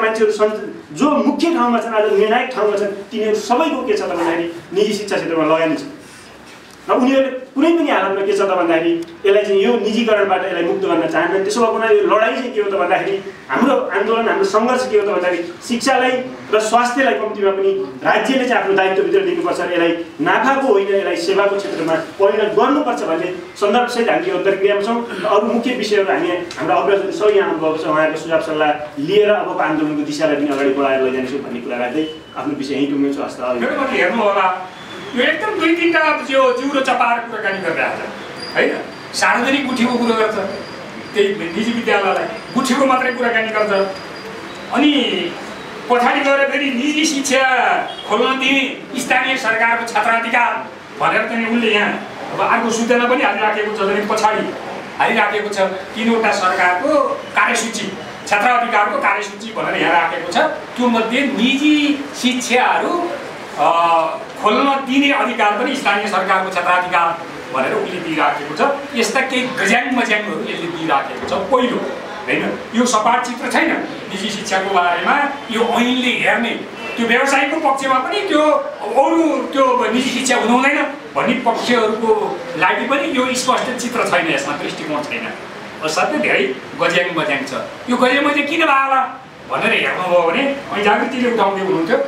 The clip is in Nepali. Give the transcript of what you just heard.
मान्छेहरू जो मुख्य ठाउँमा छन्, आज निर्णायक ठाउँमा छन्, तिनीहरू सबैको के छ त भन्दाखेरि निजी शिक्षा क्षेत्रमा लगानी छ। र उनीहरूले कुनै पनि हालतमा के छ त भन्दाखेरि यसलाई चाहिँ यो निजीकरणबाट यसलाई मुक्त गर्न चाहन्छन्। त्यसो भएको हुनाले यो लडाइँ चाहिँ के हो त भन्दाखेरि हाम्रो आन्दोलन, हाम्रो सङ्घर्ष के हो त भन्दाखेरि शिक्षालाई र स्वास्थ्यलाई कम्तीमा पनि राज्यले चाहिँ आफ्नो दायित्वभित्र दिनुपर्छ र यसलाई नाफाको होइन, यसलाई सेवाको क्षेत्रमा परिणत गर्नुपर्छ भन्ने सन्दर्भसहित हामी यो अन्तर्क्रियामा छौँ। र अरू मुख्य विषयहरू हामी हाम्रा अग्रजहरू सबै यहाँ आउनुभएको छ, उहाँहरूको सुझाव सल्लाह लिएर अबको आन्दोलनको दिशालाई पनि अगाडि बढाएर लैजानेछौँ भन्ने कुरा राख्दै आफ्नो विषय यहीँ टुङ्ग्याउँछु। हस्त हेर्नु होला, यो एकदम दुई तिनवटा त्यो जिउरो चपाएर कुराकानी गरिरहेको छ होइन। सार्वजनिक गुठीको कुरो गर्छ, त्यही निजी विद्यालयलाई गुठीको मात्रै कुराकानी गर्छ, अनि पछाडि गएर फेरि निजी शिक्षा खोल्न दिने स्थानीय सरकारको क्षेत्राधिकार भनेर चाहिँ उसले यहाँ अब अर्को सूचना पनि हालिराखेको छ, भने पछाडि हालिराखेको छ 3वटा सरकारको कार्यसूची, क्षेत्राधिकारको कार्यसूची भनेर यहाँ राखेको छ। त्यो मध्ये निजी शिक्षाहरू खोल्न दिने अधिकार पनि स्थानीय सरकारको क्षेत्राधिकार भनेर उसले दिइराखेको छ। यस्ता केही गज्याङ मज्याङहरू यसले दिइराखेको छ। पहिलो होइन, यो सपाट चित्र छैन निजी शिक्षाको बारेमा। यो ऐनले हेर्ने त्यो व्यवसायको पक्षमा पनि त्यो अरू त्यो निजी शिक्षा हुनु हुँदैन भन्ने पक्षहरूको लागि पनि यो स्पष्ट चित्र छैन, यसमा दृष्टिकोण छैन। असाध्यै धेरै गज्याङ मज्याङ छ। यो गज्याङ मज्याङ किन भयो होला भनेर हेर्नुभयो भने अनि जागृतिले उठाउँदै हुनुहुन्थ्यो